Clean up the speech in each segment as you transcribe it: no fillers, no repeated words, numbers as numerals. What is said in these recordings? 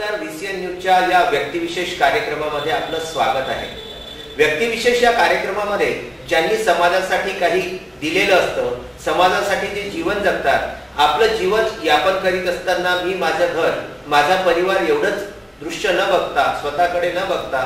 नमस्कार. VCN न्यूजच्या या व्यक्तिविशेष कार्यक्रमामध्ये आपलं स्वागत आहे. व्यक्तिविशेष या कार्यक्रमामध्ये ज्यांनी समाजासाठी काही दिलेलं असतं, समाजासाठी जे जीवन जगतात, आपलं जीवन यापन करीत असताना मी माझं घर, माझा परिवार एवढंच दृश्य न बघता, स्वतःकडे न बघता,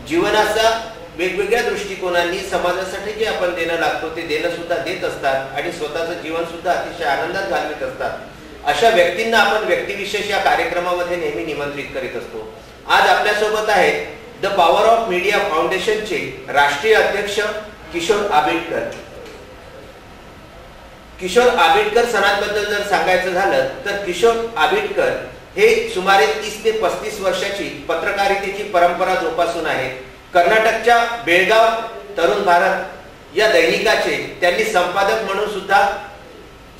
जीवनाचा वेगवेगळ्या दृष्टिकोनांनी समाजासाठी जे आपण देणं लागतो ते देणं सुद्धा देत असतात आणि स्वतःचं जीवन सुद्धा अतिशय आनंदात घालवित असतात. अशा व्यक्तींना आपण व्यक्तिविशेष या कार्यक्रमामध्ये नेहमी निमंत्रित करीत असतो. आज आपल्यासोबत आहेत द पॉवर ऑफ मीडिया फाउंडेशनचे राष्ट्रीय अध्यक्ष किशोर आबिटकर. किशोर आबिटकर सणांबद्दल जर सांगायचं झालं तर किशोर आबिटकर हे सुमारे 30 ते 35 वर्षाची पत्रकारितेची परंपरा जोपासून आहे. कर्नाटकच्या बेळगाव तरुण भारत या दैनिकाचे त्यांनी संपादक म्हणून सुद्धा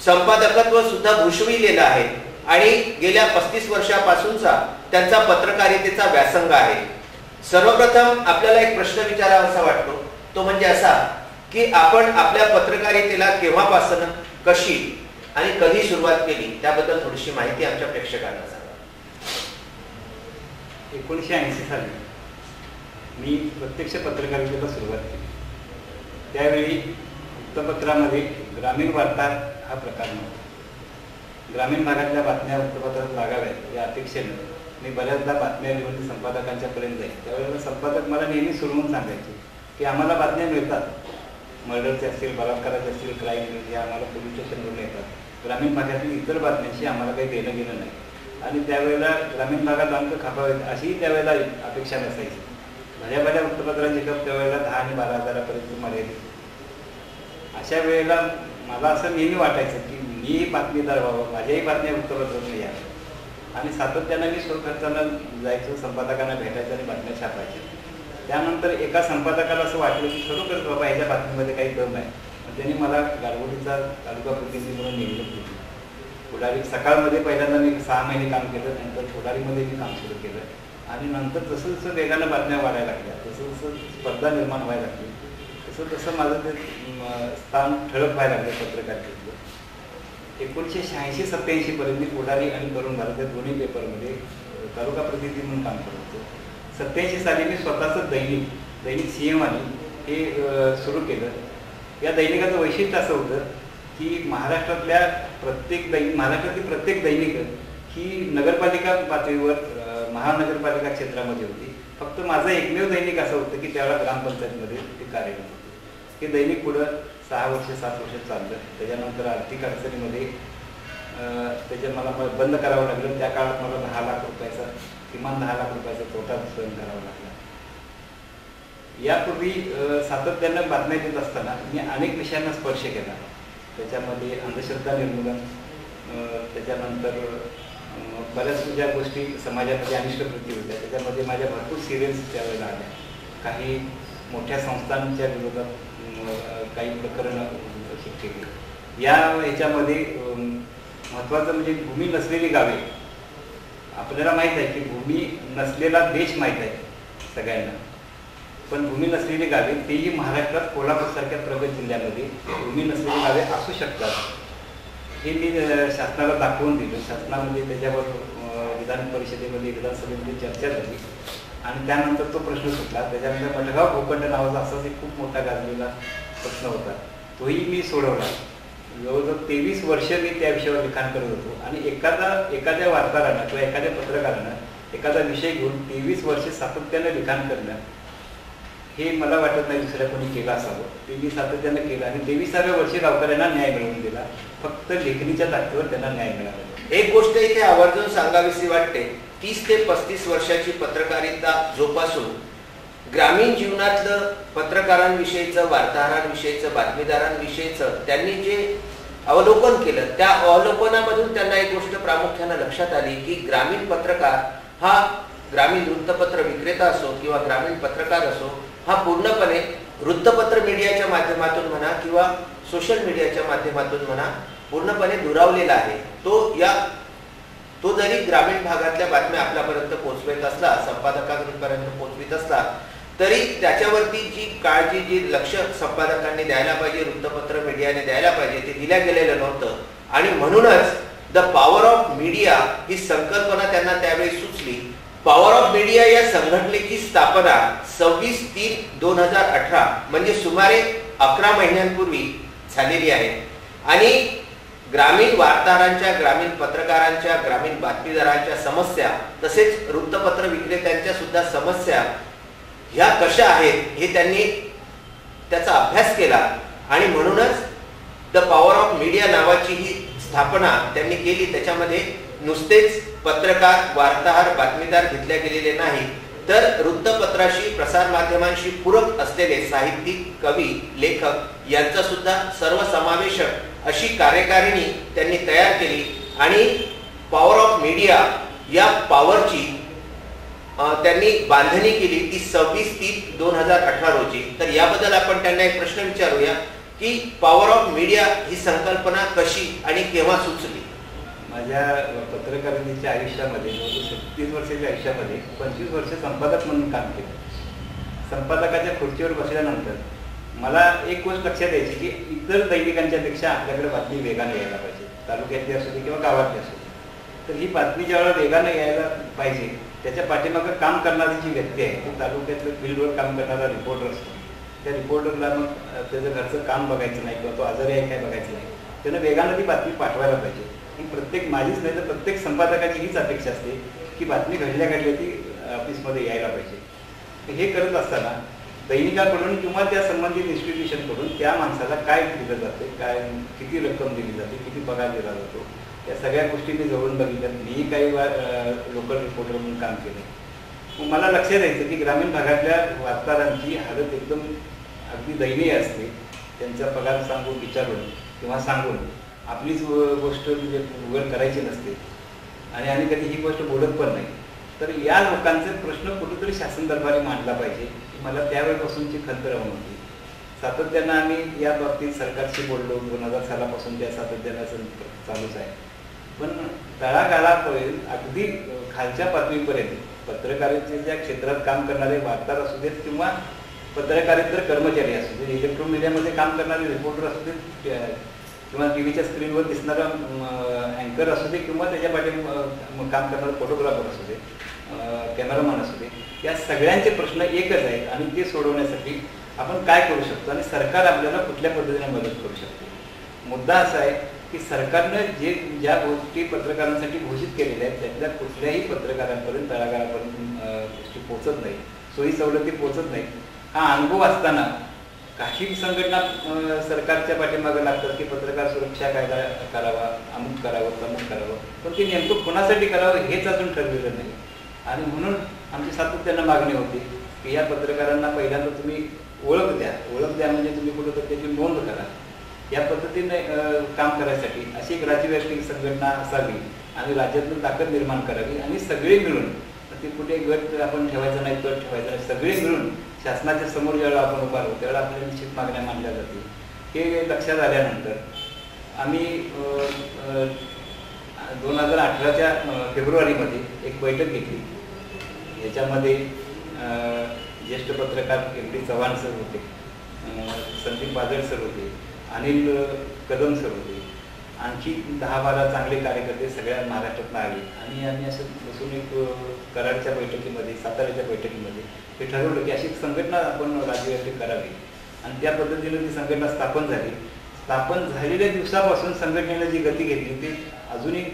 संपादकत्व सुद्धा भूषविलेलं आहे आणि गेल्या 35 वर्षापासूनचा त्यांचा पत्रकारितेचा व्यासंग आहे. सर्वप्रथम आपल्याला एक प्रश्न विचारावासा वाटतो, तो म्हणजे असा की आपण आपल्या पत्रकारितेला केव्हापासून, कशी आणि कधी सुरुवात केली त्याबद्दल थोडीशी माहिती आमच्या प्रेक्षकांना सांगा. 1980 साली मी प्रत्यक्ष पत्रकारितेला सुरुवात केली. त्यावेळी वृत्तपत्रामध्ये ग्रामीण वार्ता हा प्रकार नव्हता. ग्रामीण भागातल्या बातम्या वृत्तपत्रात लागाव्यात या अपेक्षेनं मी बऱ्याचदा बातम्या लिहून संपादकांच्या पर्यंत जाईल. त्यावेळेला संपादक मला नेहमी सुरवून सांगायचे की आम्हाला बातम्या मिळतात, मर्डरचे असतील, बलात्काराचे असतील, क्राईम न्यूज हे आम्हाला पोलीस स्टेशनवरून येतात. ग्रामीण भागातील इतर बातम्यांशी आम्हाला काही देणं घेणं नाही आणि त्यावेळेला ग्रामीण भागात अंक खपावेत अशीही त्यावेळेला अपेक्षा नसायची. भल्या वृत्तपत्रांची खप त्यावेळेला 10 आणि 12 हजारापर्यंत मर्यादित. अशा वेळेला मला असं नेहमी वाटायचं की मीही बातमीदार व्हावं, माझ्याही बातम्या वृत्तपत्रातून याव्या आणि सातत्यानं मी स्वखर्चानं जायचो, संपादकांना भेटायचं आणि बातम्या छापायच्या. त्यानंतर एका संपादकाला असं वाटलं की खरोखरच बाबा ह्याच्या बातमीमध्ये काही दम आहे. त्यांनी मला गारगोटीचा तालुका प्रतिनिधी म्हणून नेमणूक केली. पुढारी सकाळमध्ये पहिल्यांदा मी 6 महिने काम केलं, नंतर पुढारीमध्ये मी काम सुरू केलं आणि नंतर जसं जसं वेगानं बातम्या वाढायला लागल्या, तसं जसं स्पर्धा निर्माण व्हायला लागली, तसं तसं माझं ते स्थान ठळक व्हायला लागलं पत्रकारितेतलं. 1986-87 पर्यंत मी पुढारी आणि तरुण भारत या दोन्ही पेपरमध्ये तालुका प्रतिनिधी म्हणून काम करत होतो. 87 साली मी स्वतःचं दैनिक सिंहवाणी हे सुरू केलं. या दैनिकाचं वैशिष्ट्य असं होतं की महाराष्ट्रातील प्रत्येक दैनिक ही नगरपालिका पातळीवर महानगरपालिका क्षेत्रामध्ये होती. फक्त माझं एकमेव दैनिक असं होतं की त्यावेळेला ग्रामपंचायतमध्ये ते कार्यरत होते. हे दैनिक पुढं 6 वर्ष 7 वर्ष चाललं. त्याच्यानंतर आर्थिक अडचणीमध्ये मला बंद करावं लागलं. त्या काळात मला 10 लाख रुपयाचा, किमान 10 लाख रुपयाचा तोटा सहन करावा लागला. यापूर्वी सातत्यानं बातम्या देत असताना मी अनेक विषयांना स्पर्श केला. त्याच्यामध्ये अंधश्रद्धा निर्मूलन, त्याच्यानंतर बऱ्याच ज्या गोष्टी समाजामध्ये अनिष्ट वृत्ती होत्या त्याच्यामध्ये माझ्या भरपूर सिरियल्स त्यावेळेला आल्या. काही मोठ्या संस्थांच्या विरोधात काही प्रकरणं केली. ह्याच्यामध्ये महत्त्वाचं म्हणजे भूमी नसलेली गावे. आपल्याला माहीत आहे की भूमी नसलेला देश माहीत आहे सगळ्यांना, पण भूमी नसलेली गावे, तेही महाराष्ट्रात कोल्हापूरसारख्या प्रगत जिल्ह्यामध्ये भूमी नसलेली गावे असू शकतात हे मी शासनाला दाखवून दिलं. शासनामध्ये त्याच्यावर विधान परिषदेमध्ये, विधानसभेमध्ये चर्चा झाली आणि त्यानंतर तो प्रश्न सुटला. त्याच्यानंतर मडगाव भूखंड नावाचा असाच एक खूप मोठा गाजलेला प्रश्न होता, तोही मी सोडवला. जवळजवळ 23 वर्ष मी त्या विषयावर लिखाण करत होतो आणि एखाद्या वार्ताहरानं किंवा एखाद्या पत्रकारानं एखादा विषय घेऊन 23 वर्ष सातत्यानं लिखाण करणं हे मला वाटत नाही दुसऱ्या कोणी केलं असावं. ते मी सातत्यानं केलं आणि 23व्या वर्षी गावकऱ्यांना न्याय मिळवून दिला. फक्त लेखणीच्या ताकदीवर त्यांना न्याय मिळाला. एक गोष्ट इथे आवर्जून सांगावीशी वाटते, 30 ते 35 वर्षाची पत्रकारिता जोपासून ग्रामीण जीवनातलं पत्रकारांविषयीचं, वार्ताहरांविषयीचं, बातमीदारांविषयीचं त्यांनी जे अवलोकन केलं, त्या अवलोकनामधून त्यांना एक गोष्ट प्रामुख्यानं लक्षात आली की ग्रामीण पत्रकार हा, ग्रामीण वृत्तपत्र विक्रेता असो किंवा ग्रामीण पत्रकार असो, हा पूर्णपणे वृत्तपत्र मीडियाच्या माध्यमातून म्हणा किंवा सोशल मीडियाच्या माध्यमातून म्हणा पूर्णपणे दुरावलेला आहे. तो जरी ग्रामीण भागातल्या बातम्या आपल्यापर्यंत पोहोचवत असला, संपादकांपर्यंत पोहोचवित असला, तरी त्याच्यावरती जी काळजी, जी लक्ष संपादकांनी द्यायला पाहिजे, वृत्तपत्र मीडियाने द्यायला पाहिजे, ते दिल्या गेलेलं नव्हतं. आणि म्हणूनच द पॉवर ऑफ मीडिया ही संकल्पना त्यांना त्यावेळी सुचली. पॉवर ऑफ मीडिया या संघटनेची स्थापना 26/3/2018 म्हणजे सुमारे 11 महिन्यांपूर्वी झालेली आहे. आणि ग्रामीण वार्ताहरांच्या, ग्रामीण पत्रकारांच्या, ग्रामीण बातमीदारांच्या समस्या तसेच वृत्तपत्र विक्रेत्यांच्या सुद्धा समस्या ह्या कशा आहेत हे त्यांनी त्याचा अभ्यास केला. आणि म्हणूनच द पॉवर ऑफ मीडिया नावाची ही स्थापना त्यांनी केली. त्याच्यामध्ये नुसतेच पत्रकार, वार्ताहर, बातमीदार घेतले गेलेले नाही, तर वृत्तपत्राशी, प्रसारमाध्यमांशी पूरक असलेले साहित्यिक, कवी, लेखक यांचा सुद्धा सर्वसमावेशक अशी कार्यकारिणी त्यांनी तयार केली. आणि पॉवर ऑफ मीडिया या पॉवरची त्यांनी बांधणी केली ती 26/3/2018 रोजी. तर याबद्दल आपण त्यांना एक प्रश्न विचारूया की पॉवर ऑफ मीडिया ही संकल्पना कशी आणि केव्हा सुचली? माझ्या पत्रकारितेच्या आयुष्यामध्ये, 36 वर्षाच्या आयुष्यामध्ये 25 वर्ष संपादक म्हणून काम केलं. संपादकाच्या खुर्चीवर बसल्यानंतर मला एक गोष्ट लक्षात यायची की इतर दैनिकांच्या पेक्षा आपल्याकडे बातमी वेगाने यायला पाहिजे, तालुक्यातली असू दे किंवा गावातली असू दे. तर ही बातमी ज्यावेळेला वेगाने यायला पाहिजे त्याच्या पाठीमागं काम करणारी जी व्यक्ती आहे ती तालुक्यातलं फील्डवर काम करणारा रिपोर्टर असतो. त्या रिपोर्टरला मग त्याचं घरचं काम बघायचं नाही किंवा तो आजारी आहे काय बघायचं नाही, त्यानं वेगानं ती बातमी पाठवायला पाहिजे. ही प्रत्येक, माझीच नाही तर प्रत्येक संपादकाची हीच अपेक्षा असते की बातमी घडल्या ती ऑफिसमध्ये यायला पाहिजे. हे करत असताना दैनिकाकडून किंवा त्या संबंधित इन्स्टिट्यूशनकडून त्या माणसाला काय दिलं जाते, काय किती रक्कम दिली जाते, किती पगार दिला जातो, या सगळ्या गोष्टी मी जवळून बघितल्या. मी काही लोकल रिपोर्टर म्हणून काम केलं. मग मला लक्षात यायचं की ग्रामीण भागातल्या वार्ताहरांची हालत एकदम अगदी दयनीय असते. त्यांचा पगार सांगून, विचारून किंवा सांगून आपलीच गोष्ट म्हणजे उघड करायची नसते आणि कधी ही गोष्ट बोलत पण नाही. तर या लोकांचे प्रश्न कुठेतरी शासन दरबारी मांडला पाहिजे. मला त्यावेळेपासूनची खंत राहून होती. सातत्यानं आम्ही या बाबतीत सरकारशी बोललो. 2000 सालापासून त्या सातत्यानं चालूच आहे. पण तळागाळापर्यंत अगदी खालच्या पातळीपर्यंत पत्रकारितेच्या क्षेत्रात काम करणारे वार्ताहर असू देत किंवा पत्रकारितेतर कर्मचारी असू देत, इलेक्ट्रॉनिक मीडियामध्ये काम करणारे रिपोर्टर असू देत किंवा टीव्हीच्या स्क्रीनवर दिसणारा अँकर असू दे किंवा त्याच्या पाठी काम करणारा फोटोग्राफर असू दे, कॅमेरामॅन असू दे, या सगळ्यांचे प्रश्न एकच आहेत. आणि ते सोडवण्यासाठी आपण काय करू शकतो आणि सरकार आपल्याला कुठल्या पद्धतीने मदत करू शकते. मुद्दा असा आहे की सरकारनं ज्या गोष्टी पत्रकारांसाठी घोषित केलेल्या आहेत त्यातल्या कुठल्याही पत्रकारांपर्यंत, तळागाळापर्यंत गोष्टी पोहोचत नाही, सोयी सवलती पोहोचत नाही. हा अनुभव असताना काही संघटना सरकारच्या पाठीमागे लागतात की पत्रकार सुरक्षा कायदा करावा, अमुक करावं, तमुक करावं, पण ते नेमकं कोणासाठी करावं हेच अजून ठरलेलं नाही. आणि म्हणून आमची सातत्यानं मागणी होती की या पत्रकारांना पहिल्यांदा तुम्ही ओळख द्या म्हणजे तुम्ही कुठं त्याची नोंद करा. या पद्धतीने काम करायसाठी अशी एक राज्यव्यापी संघटना असावी आणि राज्यातून ताकद निर्माण करावी आणि सगळे मिळून, ते कुठे गट आपण ठेवायचा नाही, गट ठेवायचा नाही, सगळे मिळून शासनाच्या समोर ज्यावेळेला आपण उभा राहू त्यावेळेला आपल्या निश्चित मागण्या मांडल्या जातील. हे लक्षात आल्यानंतर आम्ही 2018च्या फेब्रुवारीमध्ये एक बैठक घेतली. याच्यामध्ये ज्येष्ठ पत्रकार MD चव्हाण सर होते, संदीप बादल सर होते, अनिल कदम सर होते, आणखी 10-12 चांगले कार्यकर्ते सगळ्या महाराष्ट्रातून आले. आणि आम्ही असं बसून एक कराडच्या बैठकीमध्ये, साताऱ्याच्या बैठकीमध्ये हे ठरवलं की अशी संघटना आपण राज्यव्यापी करावी. आणि त्या पद्धतीने ती संघटना स्थापन झाली. स्थापन झालेल्या दिवसापासून संघटनेने जी गती घेतली ती अजूनही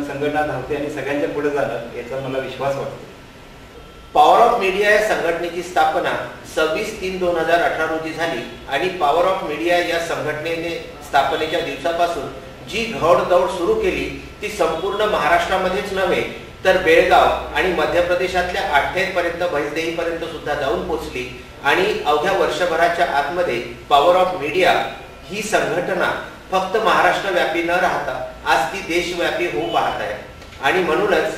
संघटना धावते आणि सगळ्यांच्या पुढे जाणार याचा मला विश्वास वाटतो. पॉवर ऑफ मीडिया या संघटनेची स्थापना 26/3/2018 रोजी झाली. आणि पॉवर ऑफ मीडिया या संघटनेने स्थापनेच्या दिवसापासून जी घोडदौड सुरू केली ती संपूर्ण महाराष्ट्रामध्येच नव्हे तर बेळगाव आणि मध्य प्रदेशातल्या आठनेरपर्यंत, भैसदेहीपर्यंत सुद्धा जाऊन पोहोचली. आणि अवघ्या वर्षभराच्या आतमध्ये पॉवर ऑफ मीडिया ही संघटना फक्त महाराष्ट्रव्यापी न राहता आज ती देशव्यापी होऊ पाहत आहे. आणि म्हणूनच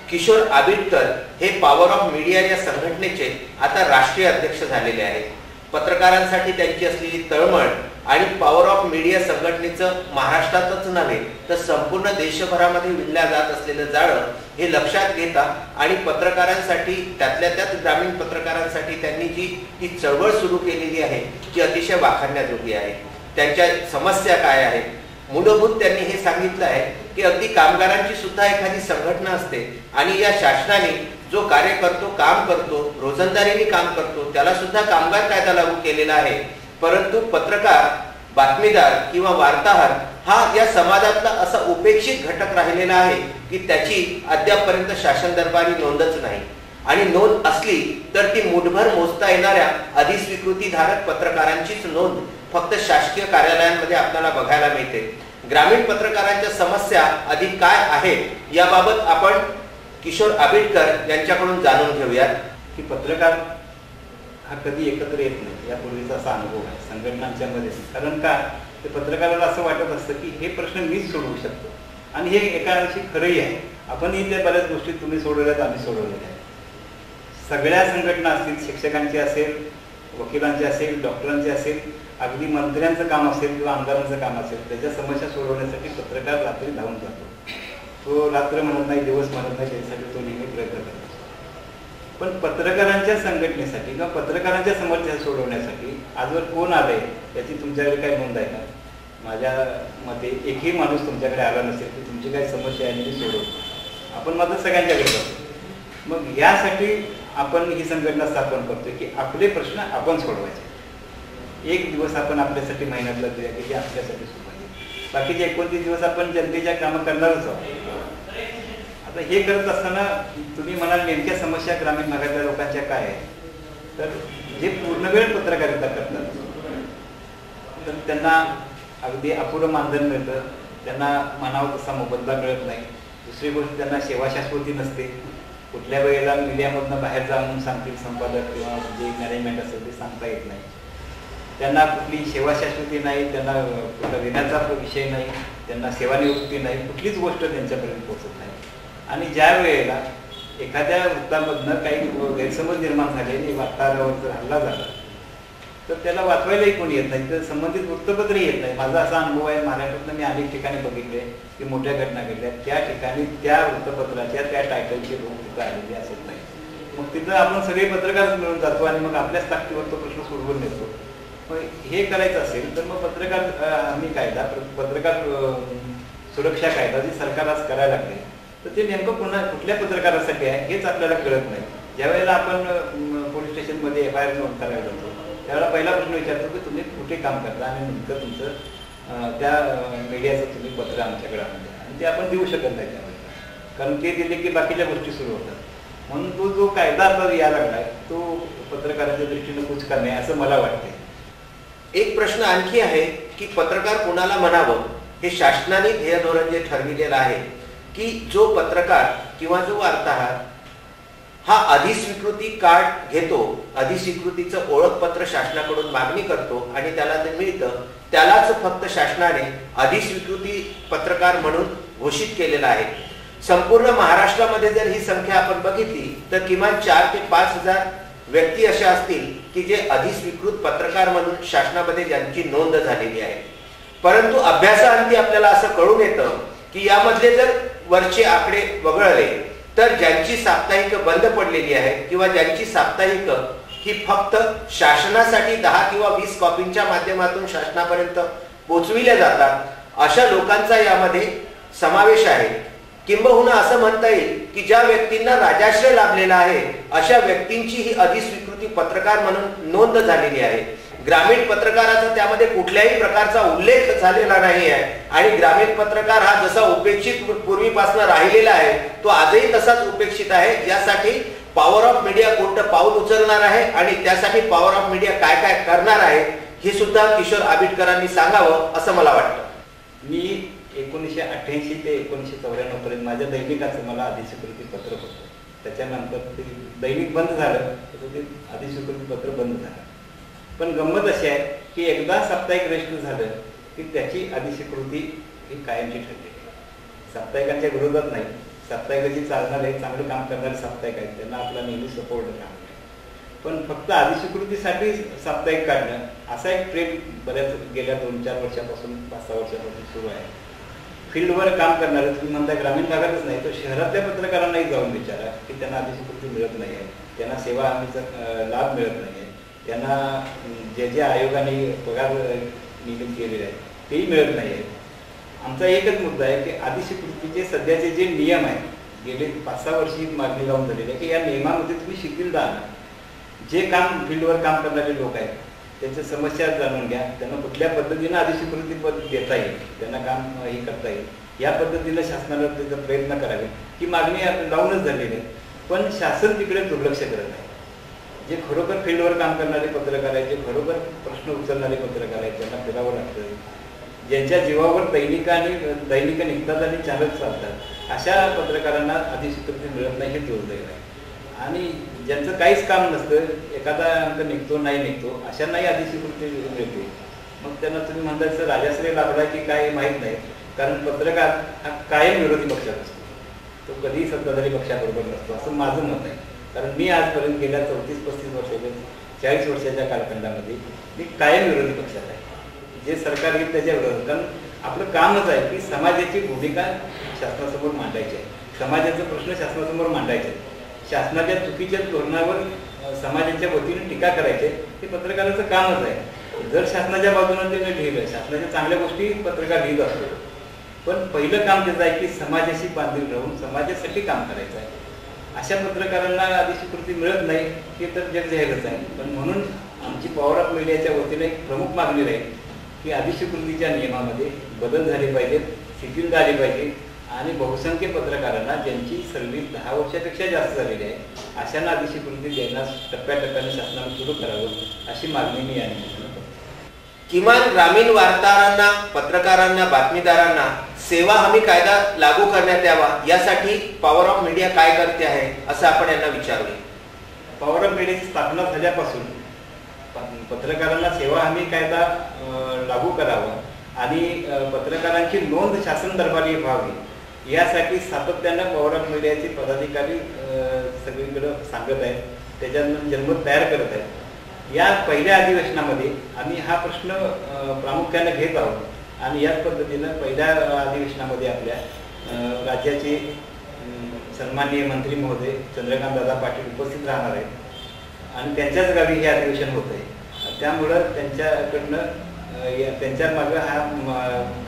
किशोर आबिटकर हे पॉवर ऑफ मीडिया या संघटनेचे आता राष्ट्रीय अध्यक्ष झालेले आहेत. पत्रकारांसाठी त्यांची असलेली तळमळ आणि पॉवर ऑफ मीडिया संघटनेचं महाराष्ट्रातच नव्हे तर संपूर्ण देशभरामध्ये विणल्या जात असलेलं जाळं हे लक्षात घेता आणि पत्रकारांसाठी, त्यातल्या त्यात ग्रामीण पत्रकारांसाठी त्यांनी जी ही चळवळ सुरू केलेली आहे ती अतिशय वाखाणण्याजोगी आहे. त्यांच्या समस्या काय आहेत, मूलभूत त्यांनी हे सांगितलं आहे की अगदी कामगारांची सुद्धा एखादी संघटना असते आणि या शासनाने जो कार्य करतो, काम करतो, रोजंदारीने काम करतो, त्याला सुद्धा कामगार कायदा लागू केलेला आहे. परंतु पत्रकार, बातमीदार किंवा वार्ताहर हा या समाजातला असा उपेक्षित घटक राहिलेला आहे की त्याची अद्यापपर्यंत शासन दरबारी नोंदच नाही. आणि नोंद असली तर ती मुठभर मोजता येणाऱ्या अधिस्वीकृतीधारक पत्रकारांचीच नोंद फक्त शासकीय कार्यालयांमध्ये आपल्याला बघायला मिळते. ग्रामीण पत्रकारांच्या समस्या अधिक काय आहेत याबाबत आपण किशोर आबिटकर यांच्याकडून जाणून घेऊयात. की पत्रकार हा कधी एकत्र येत नाही, यापूर्वीचा असा अनुभव आहे संघटनांच्या मध्ये. कारण का, ते पत्रकाराला असं वाटत असतं की हे प्रश्न मीच सोडवू शकतो आणि हे एका अंशी खरंही आहे. आपणही त्या बऱ्याच गोष्टी तुम्ही सोडवल्यात, आम्ही सोडवलेल्या आहेत. सगळ्या संघटना असतील, शिक्षकांची असेल, वकिलांची असेल, डॉक्टरांची असेल, अगदी मंत्र्यांचं काम असेल किंवा आमदारांचं काम असेल, त्याच्या समस्या सोडवण्यासाठी पत्रकार रात्री धावून जातो. तो रात्र म्हणत नाही, दिवस म्हणत नाही, त्यासाठी तो नेहमी प्रयत्न करतो. पण पत्रकारांच्या संघटनेसाठी किंवा पत्रकारांच्या समस्या सोडवण्यासाठी आजवर कोण आलंय याची तुमच्याकडे काय नोंद आहे का? माझ्या मते एकही माणूस तुमच्याकडे आला नसेल की तुमची काय समस्या आहे ती सोडवतो. आपण मात्र सगळ्यांच्याकडे जातो. मग यासाठी आपण ही संघटना स्थापन करतोय की आपले प्रश्न आपण सोडवायचे. एक दिवस आपण आपल्यासाठी मेहनत लागूया की ते आपल्यासाठी सोडवायचे. बाकीचे 29 दिवस आपण जनतेच्या कामं करणारच आहोत. आता हे करत असताना तुम्ही म्हणाल नेमक्या समस्या ग्रामीण भागातल्या लोकांच्या काय आहे, तर जे पूर्णवेळ पत्रकारिता करतात तर त्यांना अगदी अपुरं मानधन मिळतं, त्यांना म्हणावं तसा मोबदला मिळत नाही. दुसरी गोष्ट, त्यांना सेवा शाश्वती नसते. कुठल्या वेळेला मीडियामधनं बाहेर जाऊन सांगतील संपादक किंवा जे मॅनेजमेंट असेल ते सांगता येत नाही. त्यांना कुठली सेवा शाश्वती नाही, त्यांना कुठला विम्याचा विषय नाही, त्यांना सेवानिवृत्ती नाही, कुठलीच गोष्ट त्यांच्यापर्यंत पोहोचत नाही. आणि ज्या वेळेला एखाद्या वृत्तामधनं काही गैरसमज निर्माण झाले आणि वार्ताहरावर जर हल्ला झाला तर त्याला वाचवायलाही कोणी येत नाही, तर संबंधित वृत्तपत्रही येत नाही. माझा असा अनुभव आहे, महाराष्ट्रातनं मी अनेक ठिकाणी बघितले की मोठ्या घटना घडल्या, त्या ठिकाणी त्या वृत्तपत्राच्या त्या टायटलचे लोक तिथं आलेले असत नाही. मग तिथं आपण सगळे पत्रकार मिळून जातो आणि मग आपल्याच ताकदीवर तो प्रश्न सोडवून नेतो. मग हे करायचं असेल तर मग पत्रकार हमी कायदा, पत्रकार सुरक्षा कायदा जे सरकार आज करायला लागले, तर ते नेमकं कुठल्या पत्रकारासाठी आहे हेच आपल्याला कळत नाही. ज्यावेळेला आपण पोलीस स्टेशनमध्ये FIR नोंद करायला जातो त्यावेळेला पहिला प्रश्न विचारतो की तुम्ही कुठे काम करता आणि नंतर तुमचं त्या मीडियाचं तुम्ही पत्र आमच्याकडे आणून द्या. आणि ते आपण देऊ शकत नाही त्यावेळेला, कारण ते दिले की बाकीच्या गोष्टी सुरू होतात. म्हणून तो जो कायदा आता यायला लागलाय तो पत्रकारांच्या दृष्टीनं कुचका नाही असं मला वाटते. एक प्रश्न आणखी आहे की पत्रकार कोणाला म्हणावं, हे शासनाने ध्येय धोरण जे ठरविलेलं आहे की जो पत्रकार किंवा जो वार्ताहर हा अधिस्वीकृती कार्ड घेतो, अधिस्वीकृतीचं ओळखपत्र शासनाकडून मागणी करतो आणि त्याला ते मिळतं, त्यालाच फक्त शासनाने अधिस्वीकृती पत्रकार म्हणून घोषित केलेलं आहे. संपूर्ण महाराष्ट्रामध्ये जर ही संख्या आपण बघितली तर किमान 4 ते 5 हजार व्यक्ती अशा असतील की जे अधिस्वीकृत पत्रकार म्हणून शासनामध्ये ज्यांची नोंद झालेली आहे. परंतु अभ्यासाअंती आपल्याला असं कळून येतं की यामधले जर वरचे आकडे वगळले तर ज्यांची साप्ताहिक बंद पडलेली आहे किंवा ज्यांची साप्ताहिक ही फक्त शासनासाठी 10 किंवा 20 कॉपींच्या माध्यमातून शासनापर्यंत पोहोचविल्या जातात, अशा लोकांचा यामध्ये समावेश आहे. किंबहुना असं म्हणता येईल की ज्या व्यक्तींना राजाश्रय लाभलेला आहे अशा व्यक्तींची ही अधिस्वीकृती पत्रकार म्हणून नोंद झालेली आहे. ग्रामीण पत्रकाराचा त्यामध्ये कुठल्याही प्रकारचा उल्लेख झालेला नाही आहे आणि ग्रामीण पत्रकार हा जसा उपेक्षित पूर्वीपासून राहिलेला आहे तो आजही तसाच उपेक्षित आहे. यासाठी पॉवर ऑफ मीडिया कोणतं पाऊल उचलणार आहे आणि त्यासाठी पॉवर ऑफ मीडिया काय काय करणार आहे हे सुद्धा किशोर आबिटकरांनी सांगावं असं मला वाटतं. मी 1988 ते 1994 पर्यंत माझ्या दैनिकाचं मला अधिस्वीकृती पत्र होतं. त्याच्यानंतर ते दैनिक बंद झालं, ते अधिस्वीकृती पत्र बंद झालं. पण गंमत अशी आहे की एकदा साप्ताहिक रजिस्टर झालं की त्याची अधिस्वीकृती ही कायमची ठरली. साप्ताहिकांच्या विरोधात नाही, साप्ताहिकाची चालणारे चांगलं काम करणारे साप्ताहिक आहेत, त्यांना आपला नेहमी सपोर्ट राहणार. पण फक्त अधिस्वीकृतीसाठी साप्ताहिक काढणं असा एक ट्रेंड बऱ्याच गेल्या 2-4 वर्षापासून 5-6 वर्षापासून सुरू आहे. फील्डवर काम करणारे, तुम्ही म्हणता ग्रामीण भागातच नाही तर शहरातल्या पत्रकारांनाही जाऊन विचारा की त्यांना अधिस्वीकृती मिळत नाही आहे, त्यांना सेवा हमीचा लाभ मिळत नाही आहे, त्यांना जे आयोगाने पगार नियमित केलेले आहेत तेही मिळत नाही आहे. आमचा एकच मुद्दा आहे की अधिस्वीकृतीचे सध्याचे जे नियम आहेत, गेले 5-6 वर्षी मागणी लावून झालेली आहे की या नियमामध्ये तुम्ही शिथिलता आणा. जे काम फील्डवर काम करणारे लोक आहेत त्यांच्या समस्या जाणून घ्या, त्यांना कुठल्या पद्धतीनं अधिस्वीकृती देता येईल, त्यांना काम हे करता येईल या पद्धतीनं शासनाला त्याचा प्रयत्न करावे. ही मागणी लावूनच झालेली आहे, पण शासन तिकडे दुर्लक्ष करत आहे. जे खरोखर फील्डवर काम करणारे पत्रकार आहेत, जे खरोखर प्रश्न उचलणारे पत्रकार आहेत, त्यांना फिरावं लागतं, ज्यांच्या जीवावर दैनिक निघतात आणि चॅनल चालतात, अशा पत्रकारांना अधिस्वीकृती मिळत नाही हे दुर्दैव आहे. आणि ज्यांचं काहीच काम नसतं, एखादा अंक निघतो नाही निघतो, अशांनाही अधिस्वीकृती मिळते. मग त्यांना तुम्ही म्हणताय राजाश्रय लाभला की काय माहीत नाही, कारण पत्रकार हा कायम विरोधी पक्षात असतो, तो कधीही सत्ताधारी पक्षाबरोबर नसतो असं माझं मत आहे. कारण मी आजपर्यंत गेल्या 34-35 वर्षाच्या 40 वर्षाच्या कालखंडामध्ये मी कायम विरोधी पक्षात आहे. जे सरकार येईल त्याच्या विरोधात, कारण आपलं कामच आहे की समाजाची भूमिका शासनासमोर मांडायची आहे, समाजाचे प्रश्न शासनासमोर मांडायचे आहेत, शासनाच्या चुकीच्या धोरणावर समाजाच्या वतीने टीका करायचे, हे पत्रकाराचं कामच आहे. जर शासनाच्या बाजूने ते लिहिलं, शासनाच्या चांगल्या गोष्टी पत्रकार लिहित असतो, पण पहिलं काम त्याचं आहे की समाजाशी बांधील राहून समाजासाठी काम करायचं आहे. अशा पत्रकारांना अधिस्वीकृती मिळत नाही हे तर जग जाहीरच आहे. पण म्हणून आमची पॉवर ऑफ मीडियाच्या वतीने एक प्रमुख मागणी राहील की अधिस्वीकृतीच्या नियमामध्ये बदल झाले पाहिजेत, शिथिलता आली पाहिजे आणि बहुसंख्य पत्रकारांना ज्यांची सर्व्हिस 10 वर्षापेक्षा जास्त झालेली आहे अशांना अधिस्वीकृती देण्यास टप्प्याटप्प्याने शासनाने सुरू करावं अशी मागणी मी यांनी. किमान ग्रामीण वार्ताहरांना, पत्रकारांना, बातमीदारांना सेवा हमी कायदा लागू करण्यात यावा यासाठी पॉवर ऑफ मीडिया काय करते आहे असं आपण यांना विचारूया. पॉवर ऑफ मीडियाची स्थापना झाल्यापासून पत्रकारांना सेवा हमी कायदा लागू करावा आणि पत्रकारांची नोंद शासन दरबारी व्हावी यासाठी सातत्यानं पॉवर ऑफ मीडियाचे पदाधिकारी सगळीकडे सांगत आहेत, त्याच्यानं जनमत तयार करत आहेत. या पहिल्या अधिवेशनामध्ये आम्ही हा प्रश्न प्रामुख्याने घेत आहोत आणि याच पद्धतीनं पहिल्या अधिवेशनामध्ये आपल्या राज्याचे सन्माननीय मंत्री महोदय चंद्रकांत दादा पाटील उपस्थित राहणार आहेत आणि त्यांच्याच गावी हे अधिवेशन होत आहे. त्यामुळं त्यांच्याकडनं त्यांच्या मागं हा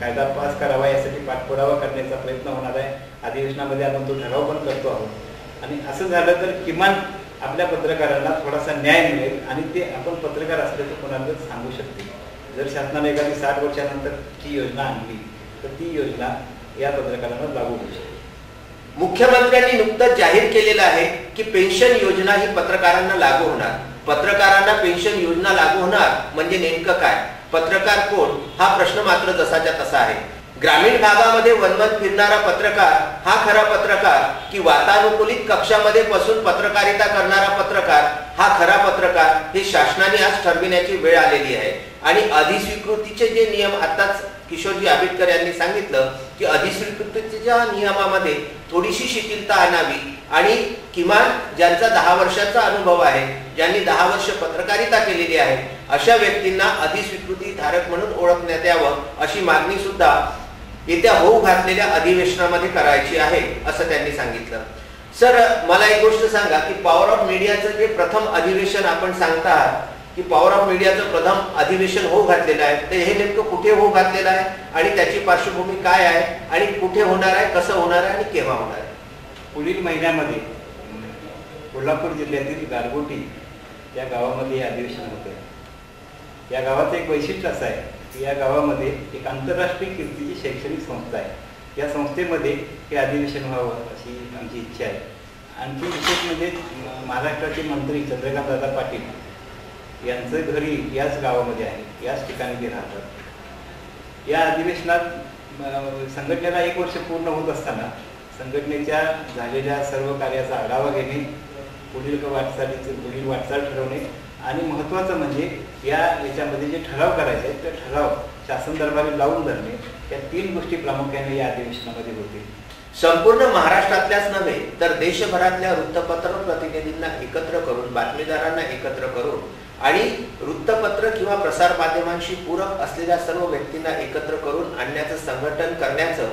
कायदा पास करावा यासाठी पाठपुरावा करण्याचा प्रयत्न होणार आहे. अधिवेशनामध्ये आपण तो ठराव पण करतो आहोत आणि असं झालं तर किमान आपल्या पत्रकारांना थोडासा न्याय मिळेल आणि ते आपण पत्रकार असल्याचं कोणाला सांगू शकते. जर शासनाने एखादी 60 वर्षानंतरची योजना आणली तर ती योजना या पत्रकारांना लागू होऊ शकते. मुख्यमंत्र्यांनी नुकतंच जाहीर केलेलं आहे की पेन्शन योजना ही पत्रकारांना लागू होणार. पत्रकारांना पेन्शन योजना लागू होणार म्हणजे नेमकं काय, पत्रकार कोण हा प्रश्न मात्र जसाच्या तसा आहे. ग्रामीण भागामध्ये वनवन फिरणारा पत्रकार हा खरा पत्रकार की वातानुकूलित कक्षामध्ये बसून पत्रकारिता करणारा पत्रकार हा खरा पत्रकार हे शासनाने आज ठरविण्याची वेळ आलेली आहे. आणि अधिस्वीकृतीचे जे नियम आताच किशोरजी आबिटकर यांनी सांगितलं की अधिस्वीकृतीच्या नियमामध्ये थोडीशी शिथिलता आणावी आणि किमान ज्यांचा 10 वर्षाचा अनुभव आहे, ज्यांनी 10 वर्ष पत्रकारिता केलेली आहे अशा व्यक्तींना अधिस्वीकृती धारक म्हणून ओळखण्यात यावं अशी मागणी सुद्धा येत्या होऊ घातलेल्या अधिवेशनामध्ये करायची आहे असं त्यांनी सांगितलं. सर, मला एक गोष्ट सांगा की पॉवर ऑफ मीडियाचं जे प्रथम अधिवेशन आपण सांगता आहात की पॉवर ऑफ मीडियाचं प्रथम अधिवेशन होऊ घातलेलं आहे, तर हे नेमकं कुठे होऊ घातलेलं आहे आणि त्याची पार्श्वभूमी काय आहे आणि कुठे होणार आहे, कसं होणार आहे आणि केव्हा होणार आहे? पुढील महिन्यामध्ये कोल्हापूर जिल्ह्यातील गारगोटी या गावामध्ये हे अधिवेशन होते. या गावाचं एक वैशिष्ट्य असं आहे की या गावामध्ये एक आंतरराष्ट्रीय कीर्तीची शैक्षणिक संस्था आहे. या संस्थेमध्ये हे अधिवेशन व्हावं अशी आमची इच्छा आहे. आणखी विशेष म्हणजे महाराष्ट्राचे मंत्री चंद्रकांत दादा पाटील यांचं घरी याच गावामध्ये आहे, याच ठिकाणी ते राहतात. या अधिवेशनात संघटनेला 1 वर्ष पूर्ण होत असताना संघटनेच्या झालेल्या सर्व कार्याचा आढावा घेणे, पुढील वाटचाल ठरवणे आणि महत्त्वाचं म्हणजे याच्यामध्ये जे ठराव करायचे आहेत ते ठराव शासन दरबारी लावून धरणे, या 3 गोष्टी प्रामुख्याने या अधिवेशनामध्ये होतील. संपूर्ण महाराष्ट्रातल्याच नव्हे तर देशभरातल्या वृत्तपत्र प्रतिनिधींना एकत्र करून, बातमीदारांना एकत्र करून आणि वृत्तपत्र किंवा प्रसार माध्यमांशी पूरक असलेल्या सर्व व्यक्तींना एकत्र करून आणण्याचं, संघटन करण्याचं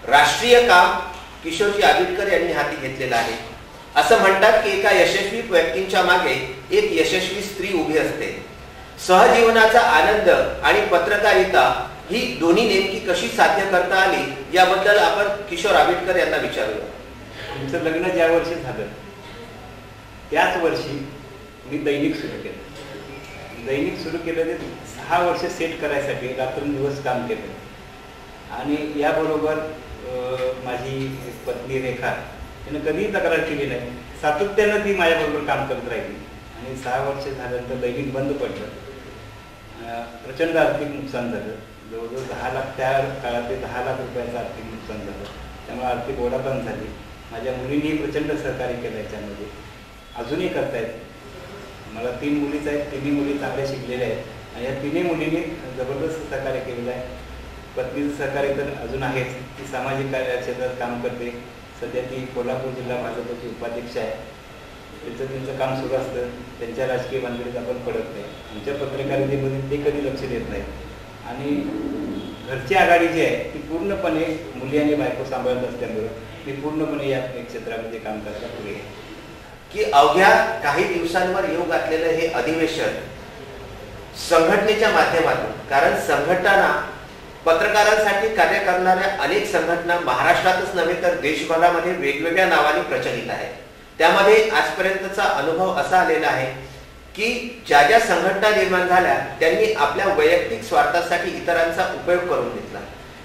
राष्ट्रीय काम किशोरजी आबिटकर यांनी हाती घेतलेलं आहे. असं म्हणतात की एका यशस्वी व्यक्तींच्या मागे एक यशस्वी स्त्री उभी असते. सहजीवनाचा आनंद आणि पत्रकारिता ही दोन्ही नेमकी कशी साध्य करता आली याबद्दल आपण किशोर आबिटकर यांना विचारूया. आमचं लग्न ज्या वर्षी झालं त्याच वर्षी मी दैनिक सुरू केलं. दैनिक सुरू केलं ते 6 वर्ष सेट करायसाठी रात्रंदिवस काम केलं आणि याबरोबर माझी पत्नी रेखा तिनं कधीही तक्रार केली नाही. सातत्यानं ती माझ्याबरोबर काम करत राहिली आणि 6 वर्ष झाल्यानंतर दैनिक बंद पडलं. प्रचंड आर्थिक नुकसान झालं. जवळजवळ 10 लाख त्या काळात 10 लाख रुपयाचं आर्थिक नुकसान झालं. त्यामुळे आर्थिक ओढाताण झाली. माझ्या मुलींनी प्रचंड सहकार्य केलं याच्यामध्ये, अजूनही करतायत. मला 3 मुलीच आहेत. 3ही मुली चांगल्या शिकलेल्या आहेत आणि या 3ही मुलींनी जबरदस्त सहकार्य केलेलं आहे. पत्नीचं सहकार्य तर अजून आहेच. ती सामाजिक क्षेत्रात काम करते. सध्या ती कोल्हापूर जिल्हा भाजपची उपाध्यक्ष आहे. त्यांचं काम सुरू असतं. त्यांच्या राजकीय भानगडीत आपण पडत नाही. आमच्या पत्रकारितेमध्ये ते कधी लक्ष देत नाही आणि घरची आघाडी जी आहे ती पूर्णपणे मुली आणि बायको सांभाळत असल्यामुळे मी पूर्णपणे या क्षेत्रामध्ये काम करायला पुढे आहे. की अवघ्या काही दिवसांवर येऊ घातलेलं हे अधिवेशन संघटनेच्या माध्यमातून, कारण संघटना पत्रकारांसाठी कार्य करणाऱ्या अनेक संघटना महाराष्ट्रातच नव्हे तर देशभरामध्ये वेगवेगळ्या नावाने प्रचलित आहेत. त्यामध्ये आजपर्यंतचा अनुभव असा आलेला आहे की ज्या ज्या संघटना निर्माण झाल्या त्यांनी आपल्या वैयक्तिक स्वार्थासाठी इतरांचा उपयोग करून घेतला.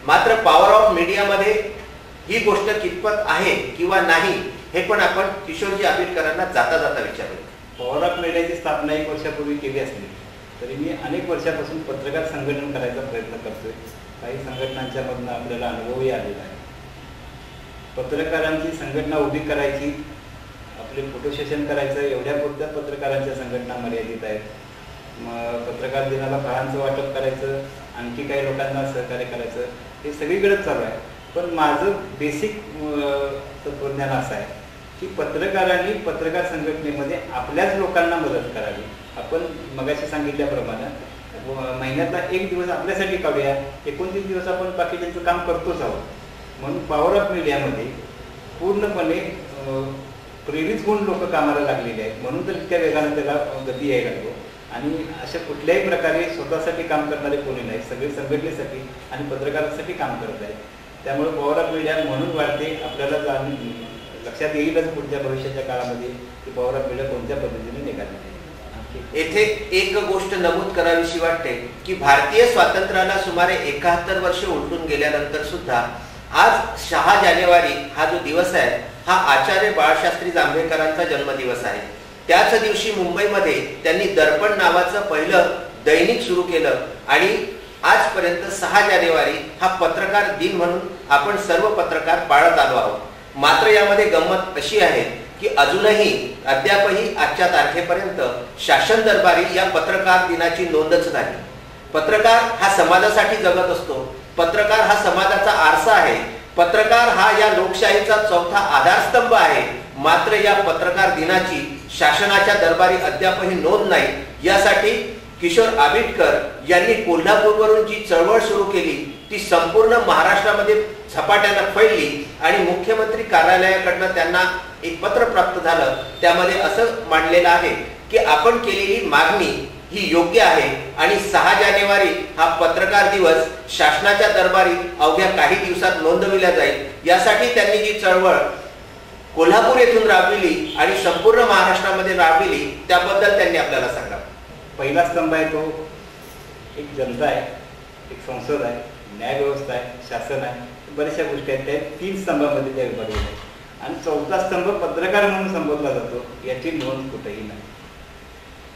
मात्र पॉवर ऑफ मीडियामध्ये ही गोष्ट कितपत आहे किंवा नाही हे पण आपण किशोरजी आबिटकरांना जाता जाता विचारूया. पॉवर ऑफ मीडियाची स्थापना 1 वर्षापूर्वी केली असली तरी मी अनेक वर्षापासून पत्रकार संघटन करायचा प्रयत्न करतोय. काही संघटनांच्या मधून आपल्याला अनुभवही आलेला आहे. पत्रकारांची संघटना उभी करायची, आपले फोटो सेशन करायचं एवढ्या पुरत्या पत्रकारांच्या संघटना मर्यादित आहेत. मग पत्रकार दिनाला फळांचं वाटप करायचं, आणखी काही लोकांना सहकार्य करायचं, हे सगळीकडेच चालू आहे. पण माझं बेसिक तत्वज्ञान असं आहे की पत्रकारांनी पत्रकार संघटनेमध्ये आपल्याच लोकांना मदत करावी. आपण मगाशी सांगितल्याप्रमाणे महिन्यातला 1 दिवस आपल्यासाठी काढूया, 29 दिवस आपण बाकीच्यांचं काम करतोच आहोत. म्हणून पॉवर ऑफ मीडियामध्ये पूर्णपणे प्रेरित होऊन लोक कामाला लागलेले आहेत. म्हणून तर इतक्या वेगानं त्याला गती यायला लागतो. आणि अशा कुठल्याही प्रकारे स्वतःसाठी काम करणारे कोणी नाही, सगळे संघटनेसाठी आणि पत्रकारांसाठी काम करत आहेत. त्यामुळे पॉवर ऑफ मीडिया म्हणून वाढते. आपल्याला लक्षात येईलच पुढच्या भविष्याच्या काळामध्ये की पॉवर ऑफ मीडिया कोणत्या पद्धतीने निघाली. येथे एक गोष्ट नमूद करावीशी वाटते की भारतीय स्वातंत्र्याला सुमारे 71 वर्ष उलटून गेल्यानंतर सुद्धा आज 6 जानेवारी हा जो दिवस आहे हा आचार्य बाळशास्त्री जांभेकरांचा जन्मदिवस आहे. त्याच दिवशी मुंबईमध्ये त्यांनी दर्पण नावाचं पहिलं दैनिक सुरू केलं आणि आजपर्यंत 6 जानेवारी हा पत्रकार दिन म्हणून आपण सर्व पत्रकार पाळत आलो आहोत. मात्र यामध्ये गंमत अशी आहे की अजूनही अद्यापही आजच्या तारखेपर्यंत शासन दरबारी या पत्रकार दिनाची नोंदच नाही. पत्रकार हा समाजासाठी जगत असतो. पत्रकार हा समाजाचा आरसा आहे. पत्रकार हा या लोकशाहीचा 4था आधारस्तंभ आहे. मात्र या पत्रकार दिनाची शासनाच्या दरबारी अद्यापही नोंद नाही. यासाठी किशोर आबिटकर यांनी कोल्हापूरवरून जी चळवळ सुरू केली ती संपूर्ण महाराष्ट्रामध्ये झपाट्यानं फैलली आणि मुख्यमंत्री कार्यालयाकडनं त्यांना एक पत्र प्राप्त झालं. त्यामध्ये असं मांडलेलं आहे की आपण केलेली मागणी ही योग्य आहे आणि 6 जानेवारी हा पत्रकार दिवस शासनाच्या दरबारी अवघ्या काही दिवसात नोंदविला जाईल. यासाठी त्यांनी जी चळवळ कोल्हापूर येथून राबविली आणि संपूर्ण महाराष्ट्रामध्ये राबविली त्याबद्दल त्यांनी आपल्याला सांगावं. पहिला स्तंभ आहे तो एक जनता आहे, एक संसद आहे, न्याय व्यवस्था आहे, शासन आहे, बऱ्याचशा गोष्टी आहेत. त्या 3 स्तंभामध्ये त्या विभागलेल्या आहेत. आणि 4था स्तंभ पत्रकार म्हणून संबोधला जातो. याची नोंद कुठेही नाही.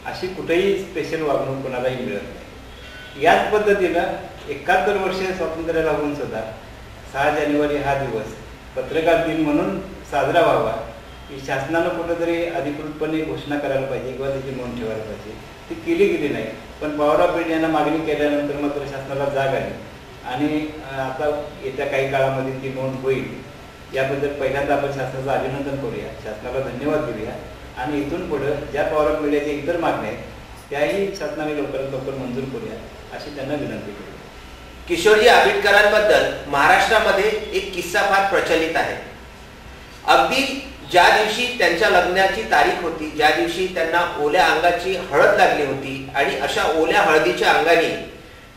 अशी कुठेही स्पेशल वागणूक कोणालाही मिळत नाही. याच पद्धतीनं 71 वर्षे स्वातंत्र्य लागून सुद्धा 6 जानेवारी हा दिवस पत्रकार दिन म्हणून साजरा व्हावा की शासनानं कुठंतरी अधिकृतपणे घोषणा करायला पाहिजे किंवा त्याची नोंद ठेवायला पाहिजे. ती केली गेली नाही. पण पॉवर ऑफ मीडियानं मागणी केल्यानंतर मात्र शासनाला जाग आली आणि आता येत्या काही काळामध्ये ती नोंद होईल. याबद्दल पहिल्यांदा आपण शासनाचं अभिनंदन करूया, शासनाला धन्यवाद देऊया आणि इथून पुढं ज्या पॉवर ऑफ मीडियाच्या इतर मागण्या आहेत त्याही शासनाने लवकरात लवकर मंजूर करूया अशी त्यांना विनंती करूया. किशोरजी आबिटकरांबद्दल महाराष्ट्रामध्ये एक किस्सा फार प्रचलित आहे. अगदी ज्या दिवशी त्यांच्या लग्नाची तारीख होती, ज्या दिवशी त्यांना ओल्या अंगाची हळद लागली होती आणि अशा ओल्या हळदीच्या अंगाने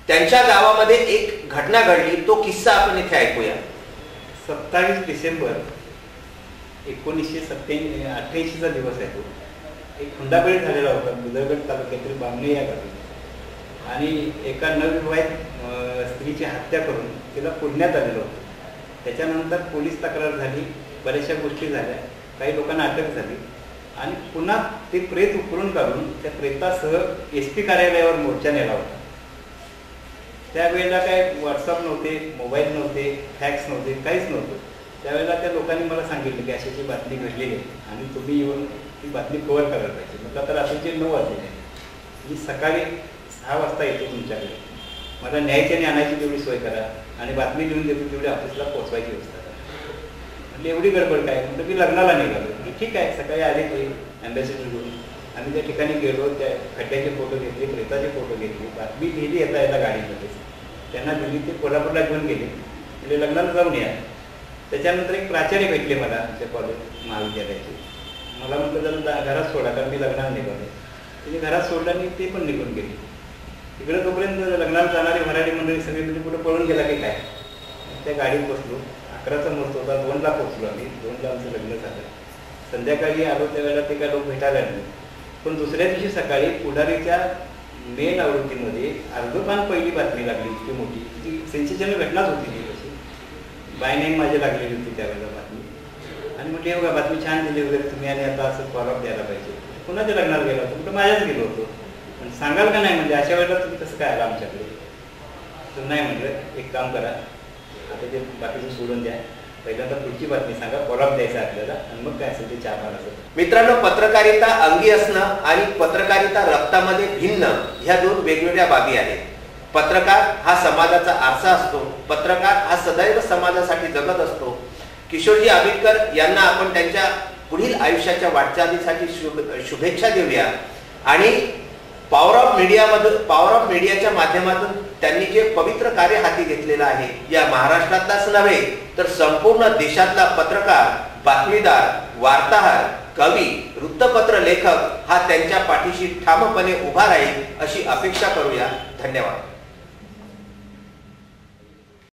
त्यांच्या गावामध्ये एक घटना घडली, तो किस्सा आपण इथे ऐकूया. 27 डिसेंबर 1988चा दिवस आहे तो. एक हुंडाबळी झालेला होता बुदरगड तालुक्यातील बामणे या गावी, आणि एका नवविवाहित स्त्रीची हत्या करून तिला पुण्यात आलेलं होतं. त्याच्यानंतर पोलीस तक्रार झाली, बऱ्याचशा गोष्टी झाल्या, काही लोकांना अटक झाली, आणि पुन्हा ते प्रेत उकरून काढून त्या प्रेतासह SP कार्यालयावर मोर्चा नेला होता. त्यावेळेला काय व्हॉट्सअप नव्हते, मोबाईल नव्हते, फॅक्स नव्हते, काहीच नव्हतं. त्यावेळेला त्या लोकांनी मला सांगितलं की अशी बातमी घडलेली आहे आणि तुम्ही येऊन ती बातमी कव्हर करायला पाहिजे. म्हटलं तर रात्रीचे 9 वाजले, मी सकाळी 6 वाजता येतो तुमच्याकडे, मला न्यायची आणि आणायची तेवढी सोय करा आणि बातमी लिहून देतो तेवढी ऑफिसला पोहोचवायची व्यवस्था करा. म्हणजे एवढी गडबड काय, म्हटलं मी लग्नाला निघालो की ठीक आहे. सकाळी आले ते ॲम्बॅसिडर घेऊन, आम्ही त्या ठिकाणी गेलो, त्या खड्ड्याचे फोटो घेतले, प्रेताचे फोटो घेतले, बातमी लिहिली येता येता गाडीमध्ये त्यांना दिली. ते कोल्हापूरला घेऊन गेले, म्हणजे लग्नाला जाऊन या. त्याच्यानंतर एक प्राचार्य भेटले मला आमच्या कॉलेज महाविद्यालयाचे. मला म्हटलं जरा घरात सोडा, कारण मी लग्नाला निघाले. तिने घरात सोडलं आणि ते पण निघून गेले. तिकडे तोपर्यंत लग्नाला जाणारी मराठी मंडळी सगळी म्हणजे कुठं पळून गेला की काय. त्या गाडीत बसलो, 11चा मुहूर्त होता, 2ला पोहोचलो आम्ही. 2ला आमचं लग्न झालं. संध्याकाळी आलो त्यावेळेला ते काय लोक भेटायला आले, पण दुसऱ्या दिवशी सकाळी पुढारीच्या मेन आवृत्तीमध्ये अर्धपान पहिली बातमी लागली, इतकी मोठी, ती सेन्सेशनल घटनाच होती. ती अशी बाय नेम माझी लागलेली होती त्यावेळेला बातमी. आणि म्हटलं हे बघा बातमी छान दिली वगैरे तुम्ही, आणि आता असं फॉलोअप द्यायला पाहिजे. कुणाच्या लग्नाला गेलो होतो, कुठं माझ्याच गेलो होतो, पण सांगाल का नाही, म्हणजे अशा वेळेला तुम्ही कसं काय आला आमच्याकडे. तर नाही म्हटलं, एक काम करा, आता ते बाकीचं सोडून द्या, पहिल्यांदा पुढची बातमी सांगा, फॉलोअप द्यायचा आपल्याला, आणि मग काय असेल ते चहा पाण्याचं. मित्रांनो, पत्रकारिता अंगी असणं आणि पत्रकारिता रक्तामध्ये भिन्न ह्या 2 वेगवेगळ्या बाबी आहेत. पत्रकार हा समाजाचा आरसा असतो, पत्रकार हा सदैव समाजासाठी जगत असतो. किशोरजी आबिटकर यांना आपण त्यांच्या पुढील आयुष्याच्या वाटचालीसाठी शुभेच्छा देऊया. आणि पॉवर ऑफ मीडियाच्या माध्यमातून त्यांनी जे पवित्र कार्य हाती घेतलेलं आहे, या महाराष्ट्रातलाच नव्हे तर संपूर्ण देशातला पत्रकार, बातमीदार, वार्ताहर, कवी, वृत्तपत्र लेखक हा त्यांच्या पाठीशी ठामपणे उभा राहील अशी अपेक्षा करूया. धन्यवाद.